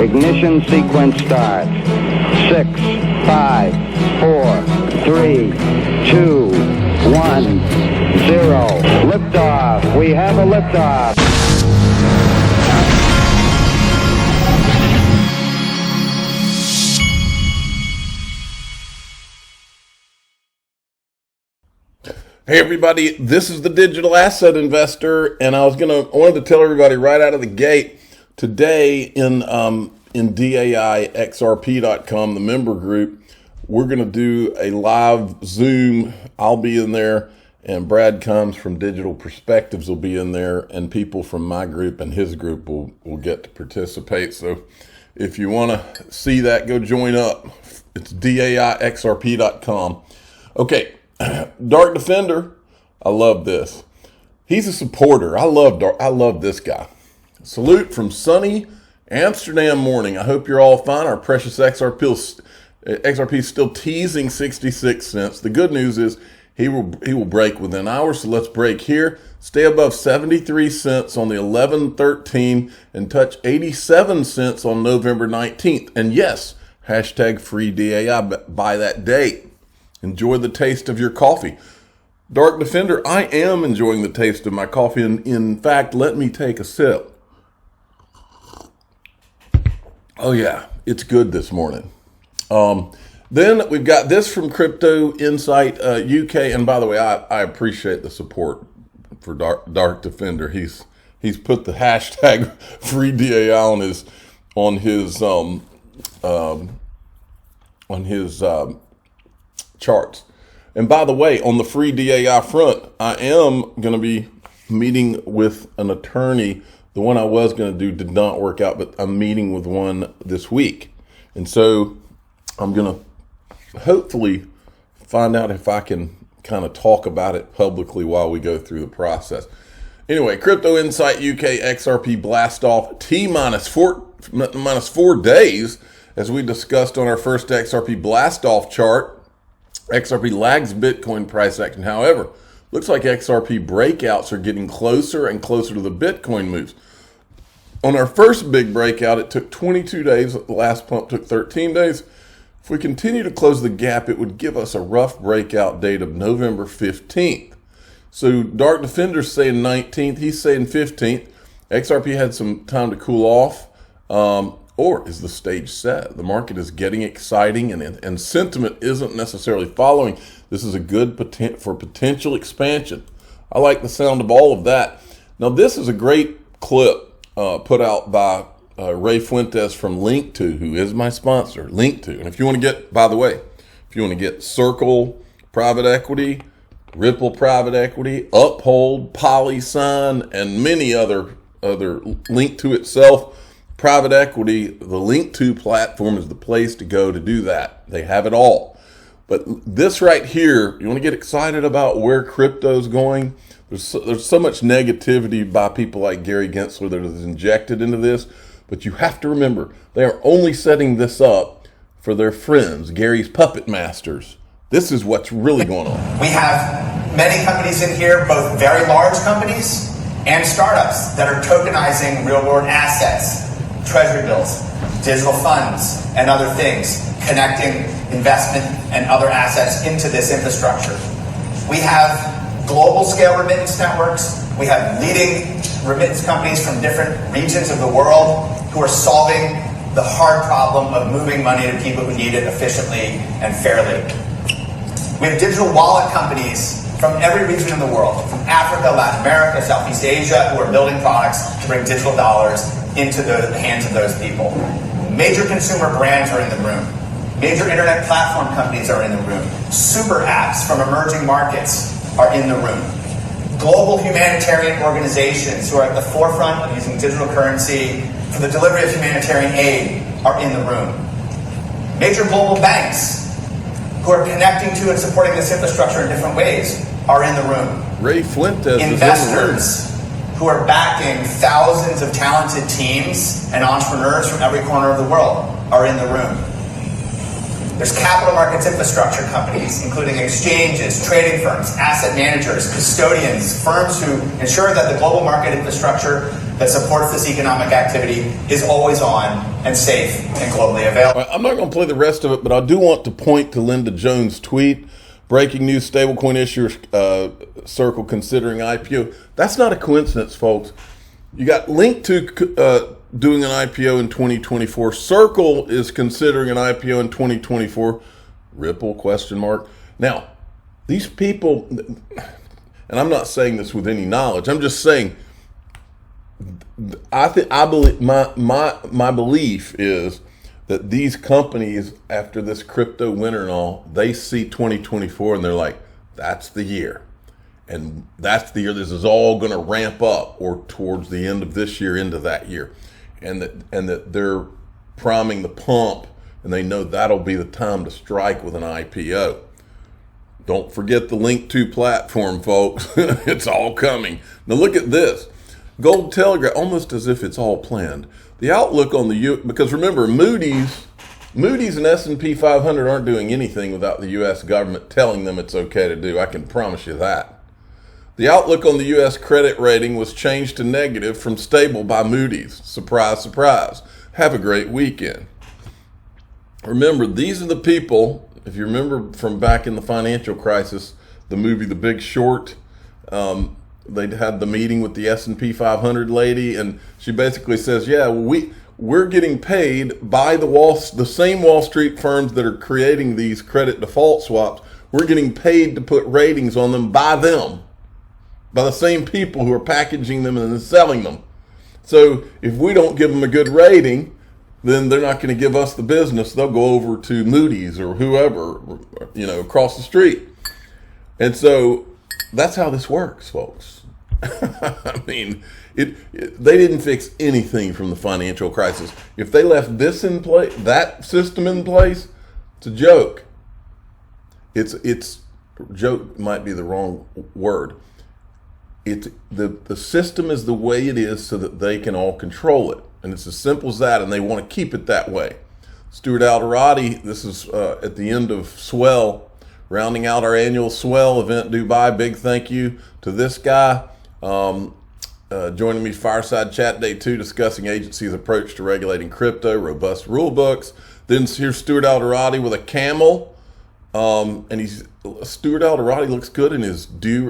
Ignition sequence starts. 6, 5, 4, 3, 2, 1, 0. Liftoff. We have a liftoff. Hey everybody, this is the Digital Asset Investor, and I wanted to tell everybody right out of the gate today in DAI XRP.com, the member group, we're going to do a live Zoom. I'll be in there, and Brad Combs from Digital Perspectives will be in there, and people from my group and his group will get to participate. So if you want to see that, go join up. It's DAIXRP.com. Okay. Dark Defender, I love this. He's a supporter. I love this guy. Salute from sunny Amsterdam morning. I hope you're all fine. Our precious XRP is still teasing 66 cents. The good news is he will break within hours. So let's break here. Stay above 73 cents on the 11/13 and touch 87 cents on November 19th. And yes, hashtag free DAI by that date. Enjoy the taste of your coffee. Dark Defender, I am enjoying the taste of my coffee. And in fact, let me take a sip. Oh yeah, it's good this morning. Then we've got this from Crypto Insight UK. And by the way, I appreciate the support for Dark Defender. He's put the hashtag free DAI on his charts. And by the way, on the free DAI front, I am going to be meeting with an attorney. The one I was going to do did not work out, but I'm meeting with one this week. And so I'm going to hopefully find out if I can kind of talk about it publicly while we go through the process. Anyway, Crypto Insight UK XRP blast off T minus four days, as we discussed on our first XRP blast off chart. XRP lags Bitcoin price action. However, looks like XRP breakouts are getting closer and closer to the Bitcoin moves. On our first big breakout, it took 22 days. The last pump took 13 days. If we continue to close the gap, it would give us a rough breakout date of November 15th. So Dark Defender's saying 19th. He's saying 15th. XRP had some time to cool off. Or is the stage set? The market is getting exciting and sentiment isn't necessarily following. This is a good for potential expansion. I like the sound of all of that. Now, this is a great clip put out by Ray Fuentes from Link2, who is my sponsor, Link2. And if you want to get, by the way, if you want to get Circle Private Equity, Ripple Private Equity, Uphold, PolySign, and many other Link2 itself, private equity, the Link2 platform is the place to go to do that. They have it all. But this right here, you want to get excited about where crypto's going. There's so much negativity by people like Gary Gensler that is injected into this. But you have to remember, they are only setting this up for their friends, Gary's puppet masters. This is what's really going on. We have many companies in here, both very large companies and startups that are tokenizing real-world assets, treasury bills, digital funds, and other things, connecting investment and other assets into this infrastructure. We have global scale remittance networks. We have leading remittance companies from different regions of the world who are solving the hard problem of moving money to people who need it efficiently and fairly. We have digital wallet companies from every region in the world, from Africa, Latin America, Southeast Asia, who are building products to bring digital dollars into the hands of those people. Major consumer brands are in the room. Major internet platform companies are in the room. Super apps from emerging markets are in the room. Global humanitarian organizations who are at the forefront of using digital currency for the delivery of humanitarian aid are in the room. Major global banks who are connecting to and supporting this infrastructure in different ways are in the room. Ray Fuentes Investors who are backing thousands of talented teams and entrepreneurs from every corner of the world are in the room. There's capital markets infrastructure companies, including exchanges, trading firms, asset managers, custodians, firms who ensure that the global market infrastructure that supports this economic activity is always on and safe and globally available. I'm not going to play the rest of it, but I do want to point to Linda Jones' tweet. Breaking news, stablecoin issuers circle considering IPO. That's not a coincidence, folks. You got Link to doing an IPO in 2024. Circle is considering an IPO in 2024. Ripple, question mark. Now, these people, and I'm not saying this with any knowledge, I'm just saying, I believe my belief is that these companies, after this crypto winter and all, they see 2024 and they're like, that's the year. And that's the year this is all going to ramp up, or towards the end of this year into that year. And that they're priming the pump, and they know that'll be the time to strike with an IPO. Don't forget the Link2 platform, folks. It's all coming. Now look at this. Gold Telegraph, almost as if it's all planned. The outlook on the because remember, Moody's and S&P 500 aren't doing anything without the U.S. government telling them it's okay to do. I can promise you that. The outlook on the U.S. credit rating was changed to negative from stable by Moody's. Surprise, surprise. Have a great weekend. Remember, these are the people, if you remember from back in the financial crisis, the movie The Big Short, they had the meeting with the S&P 500 lady, and she basically says, yeah, we're getting paid by the same Wall Street firms that are creating these credit default swaps. We're getting paid to put ratings on them by the same people who are packaging them and then selling them. So if we don't give them a good rating, then they're not going to give us the business. They'll go over to Moody's or whoever, across the street. And so that's how this works, folks. I mean, they didn't fix anything from the financial crisis. If they left this in place, that system in place, it's a joke. It's joke might be the wrong word. The system is the way it is so that they can all control it. And it's as simple as that, and they want to keep it that way. Stuart Alderati, this is at the end of Swell, rounding out our annual Swell event, Dubai. Big thank you to this guy. Joining me Fireside Chat Day 2, discussing agencies' approach to regulating crypto, robust rule books. Then here's Stuart Alderati with a camel. And Stuart Alderati looks good in his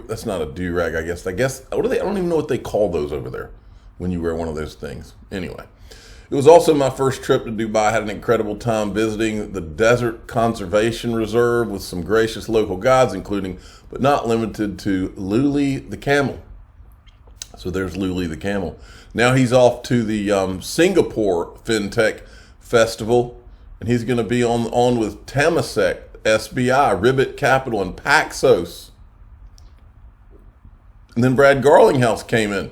that's not a do-rag, I guess. I don't even know what they call those over there when you wear one of those things. Anyway, it was also my first trip to Dubai. I had an incredible time visiting the Desert Conservation Reserve with some gracious local guides, including, but not limited to, Luli the camel. So there's Luli the camel. Now he's off to the Singapore FinTech Festival, and he's going to be on with Temasek, SBI, Ribbit Capital, and Paxos. And then Brad Garlinghouse came in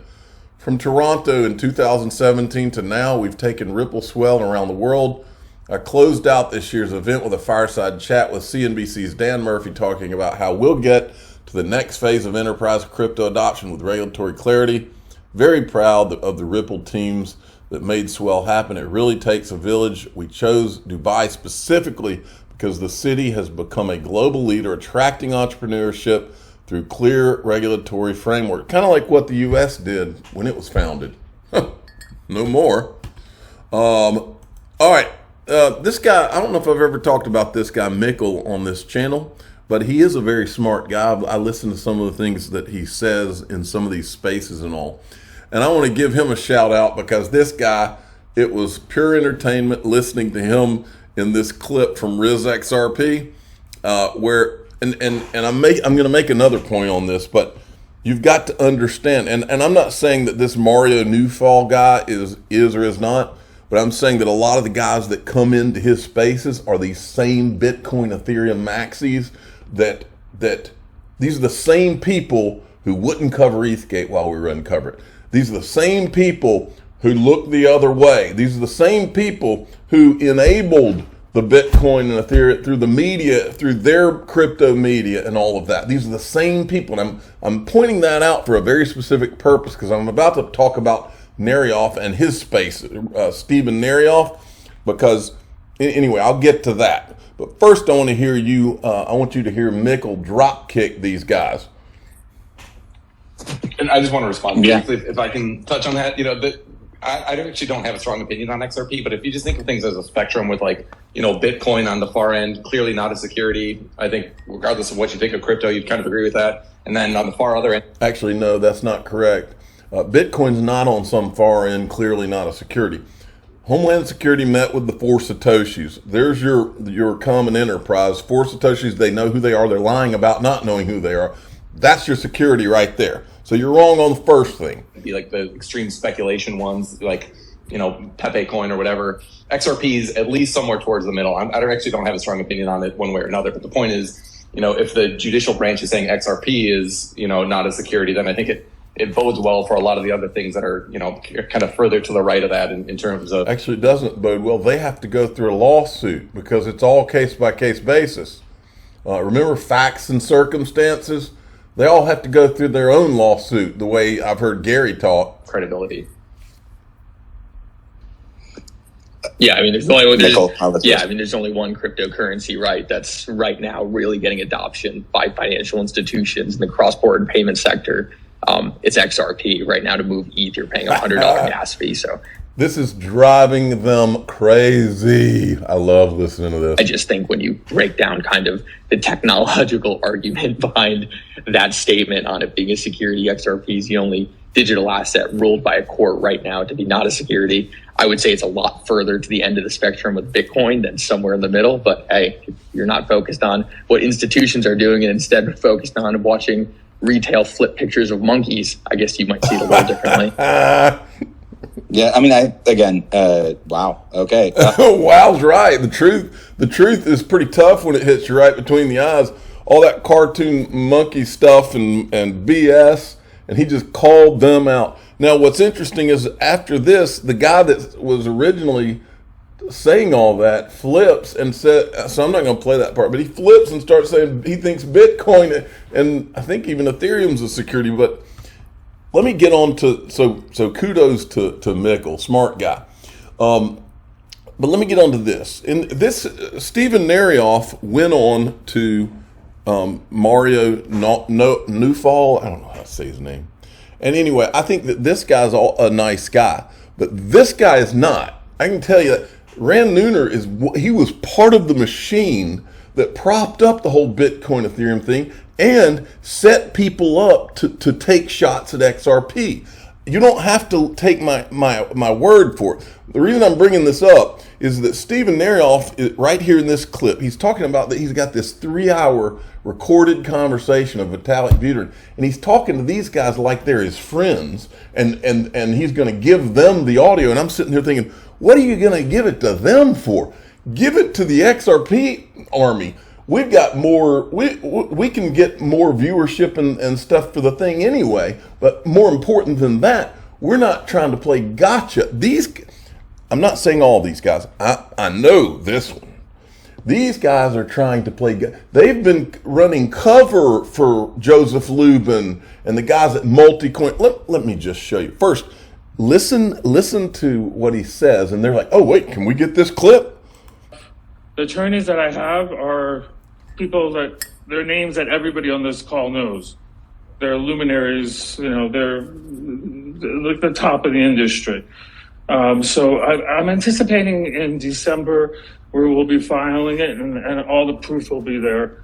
from Toronto in 2017 to now. We've taken Ripple, Swell, and around the world. I closed out this year's event with a fireside chat with CNBC's Dan Murphy, talking about how we'll get to the next phase of enterprise crypto adoption with regulatory clarity. Very proud of the Ripple teams that made Swell happen. It really takes a village. We chose Dubai specifically because the city has become a global leader, attracting entrepreneurship through clear regulatory framework, kind of like what the U.S. did when it was founded. No more. All right. This guy, I don't know if I've ever talked about this guy, Mikkel, on this channel, but he is a very smart guy. I listen to some of the things that he says in some of these spaces and all. And I want to give him a shout out because this guy, it was pure entertainment listening to him in this clip from Riz XRP, where, and I'm going to make another point on this, but you've got to understand, and I'm not saying that this Mario Newfall guy is or is not, but I'm saying that a lot of the guys that come into his spaces are these same Bitcoin, Ethereum maxis that these are the same people who wouldn't cover ETHgate while we were uncover it. These are the same people who look the other way. These are the same people who enabled the Bitcoin and Ethereum through the media, through their crypto media and all of that. These are the same people. And I'm pointing that out for a very specific purpose, because I'm about to talk about Narioff and his space, Stephen Narioff, because anyway, I'll get to that. But first I want to hear you, I want you to hear Mikkel drop kick these guys. And I just want to respond Yeah. if I can touch on that. I actually don't have a strong opinion on XRP, but if you just think of things as a spectrum with Bitcoin on the far end, clearly not a security. I think regardless of what you think of crypto, you'd kind of agree with that. And then on the far other end. Actually, no, that's not correct. Bitcoin's not on some far end, clearly not a security. Homeland Security met with the 4 Satoshis. There's your common enterprise. 4 Satoshis, they know who they are. They're lying about not knowing who they are. That's your security right there. So you're wrong on the first thing. Be like the extreme speculation ones, like, Pepe coin or whatever. XRP is at least somewhere towards the middle. I actually don't have a strong opinion on it one way or another. But the point is, if the judicial branch is saying XRP is, not a security, then I think it bodes well for a lot of the other things that are, kind of further to the right of that in terms of. Actually, it doesn't bode well. They have to go through a lawsuit because it's all case by case basis. Remember facts and circumstances? They all have to go through their own lawsuit, the way I've heard Gary talk. Credibility. Yeah, I mean, there's only one cryptocurrency, right? That's right now really getting adoption by financial institutions in the cross-border payment sector. It's XRP right now. To move ETH, you're paying $100 gas fee. So this is driving them crazy. I love listening to this. I just think when you break down kind of the technological argument behind that statement on it being a security, XRP is the only digital asset ruled by a court right now to be not a security. I would say it's a lot further to the end of the spectrum with Bitcoin than somewhere in the middle. But hey, if you're not focused on what institutions are doing and instead focused on watching retail flip pictures of monkeys, I guess you might see it a little differently. Yeah, I mean, wow. Okay. Wow's right. The truth is pretty tough when it hits you right between the eyes. All that cartoon monkey stuff and BS, and he just called them out. Now, what's interesting is after this, the guy that was originally saying all that flips and said, so I'm not going to play that part, but he flips and starts saying he thinks Bitcoin and I think even Ethereum's a security. But let me get on to, so kudos to Mikkel, smart guy. But let me get on to this. In this, Stephen Narioff went on to Mario Newfall. I don't know how to say his name. And anyway, I think that this guy's a nice guy, but this guy is not. I can tell you that Rand Neuner he was part of the machine that propped up the whole Bitcoin Ethereum thing and set people up to take shots at XRP. You don't have to take my word for it. The reason I'm bringing this up is that Stephen Narioff, right here in this clip, he's talking about that he's got this 3-hour recorded conversation of Vitalik Buterin, and he's talking to these guys like they're his friends, and he's going to give them the audio. And I'm sitting here thinking, what are you going to give it to them for? Give it to the XRP army. We've got more, we can get more viewership and stuff for the thing anyway, but more important than that, we're not trying to play gotcha. I'm not saying all these guys, I know this one. These guys are trying to play, they've been running cover for Joseph Lubin and the guys at Multicoin. Let me just show you. First, listen to what he says, and they're like, oh wait, can we get this clip? The attorneys that I have are people that their names that everybody on this call knows. They're luminaries, they're like the top of the industry. So I'm anticipating in December where we'll be filing it and all the proof will be there.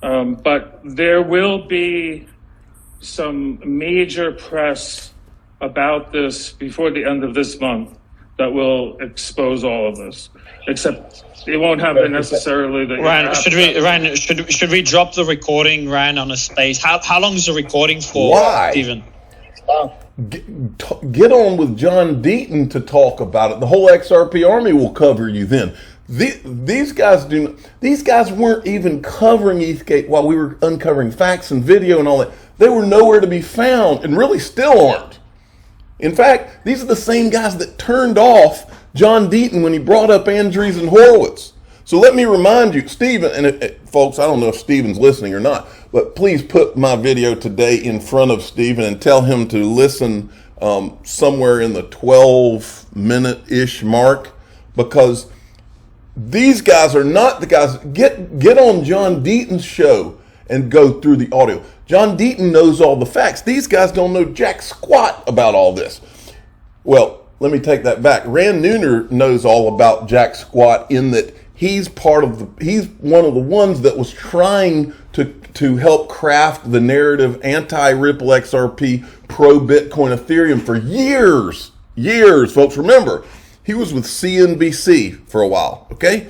But there will be some major press about this before the end of this month that will expose all of this, except it won't happen necessarily. Should we drop the recording, Rand, on a space? How long is the recording for? Why? Stephen? Get on with John Deaton to talk about it. The whole XRP army will cover you then. These guys weren't even covering ETHgate while we were uncovering facts and video and all that. They were nowhere to be found and really still aren't. In fact, these are the same guys that turned off John Deaton when he brought up Andreessen and Horowitz. So let me remind you, Stephen, and folks, I don't know if Stephen's listening or not, but please put my video today in front of Stephen and tell him to listen somewhere in the 12-minute-ish mark, because these guys are not the guys. Get on John Deaton's show and go through the audio. John Deaton knows all the facts. These guys don't know jack squat about all this. Well, let me take that back. Rand Neuner knows all about jack squat in that he's one of the ones that was trying to help craft the narrative anti-Ripple XRP, pro-Bitcoin Ethereum for years, folks. Remember, he was with CNBC for a while, okay?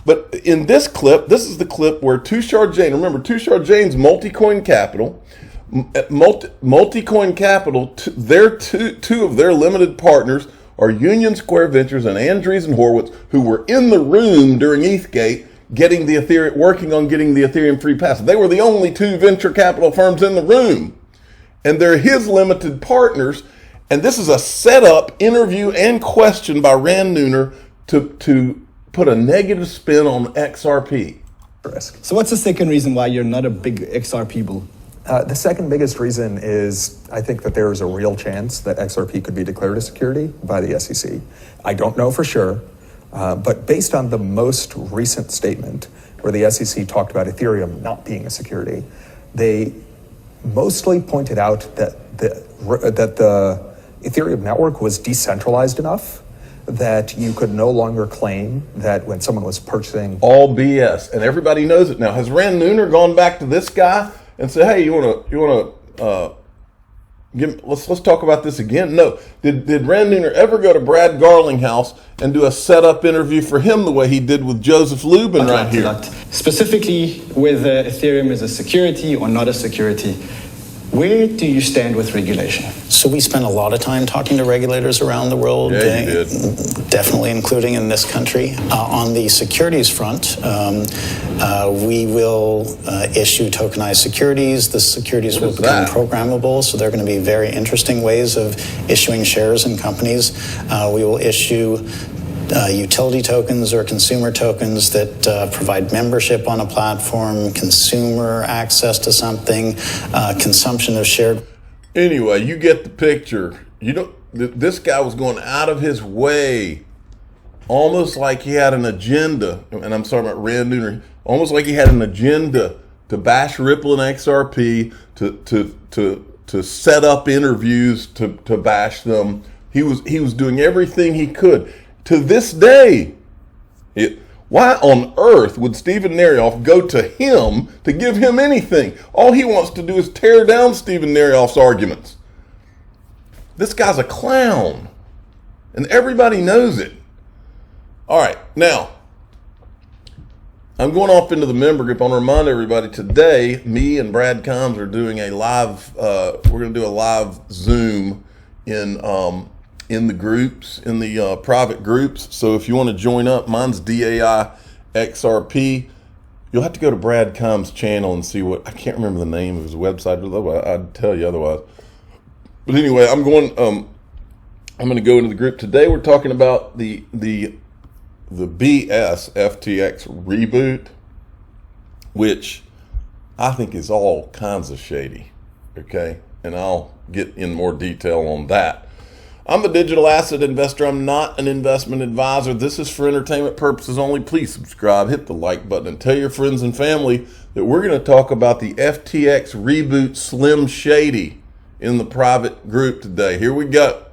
But in this clip, this is the clip where Tushar Jain, remember Tushar Jain's Multicoin Capital, Multicoin Capital, two of their limited partners are Union Square Ventures and Andreessen Horowitz, who were in the room during ETHgate working on getting the Ethereum free pass. They were the only two venture capital firms in the room. And they're his limited partners. And this is a setup, interview, and question by Rand Neuner to put a negative spin on XRP. So what's the second reason why you're not a big XRP bull? The second biggest reason is I think that there is a real chance that XRP could be declared a security by the SEC. I don't know for sure, but based on the most recent statement where the SEC talked about Ethereum not being a security, they mostly pointed out that the Ethereum network was decentralized enough that you could no longer claim that when someone was purchasing... All BS, and everybody knows it now. Has Rand Neuner gone back to this guy and said, "Hey, let's talk about this again"? No. Did Rand Neuner ever go to Brad Garlinghouse and do a setup interview for him the way he did with Joseph Lubin right here? Specifically, whether Ethereum is a security or not a security, where do you stand with regulation? So we spend a lot of time talking to regulators around the world, definitely including in this country. On the securities front, we will issue tokenized securities. The securities will become programmable, so they're going to be very interesting ways of issuing shares in companies. We will issue utility tokens or consumer tokens that provide membership on a platform, consumer access to something, consumption of shared. Anyway, you get the picture. This guy was going out of his way, almost like he had an agenda. And I'm talking about Rand Neuner, almost like he had an agenda to bash Ripple and XRP, to set up interviews to bash them. He was doing everything he could. To this day, why on earth would Stephen Narioff go to him to give him anything? All he wants to do is tear down Stephen Narioff's arguments. This guy's a clown, and everybody knows it. All right, now, I'm going off into the member group. I want to remind everybody, today, me and Brad Combs are doing a live, we're going to do a live Zoom in the groups, in the private groups. So if you want to join up, mine's DAI XRP. You'll have to go to Brad Combs' channel and see what, I can't remember the name of his website, I'd tell you otherwise. But anyway, I'm going to go into the group. Today we're talking about the BS FTX reboot, which I think is all kinds of shady, okay? And I'll get in more detail on that. I'm a digital asset investor. I'm not an investment advisor. This is for entertainment purposes only. Please subscribe, hit the like button, and tell your friends and family that we're going to talk about the FTX reboot Slim Shady in the private group today. Here we go.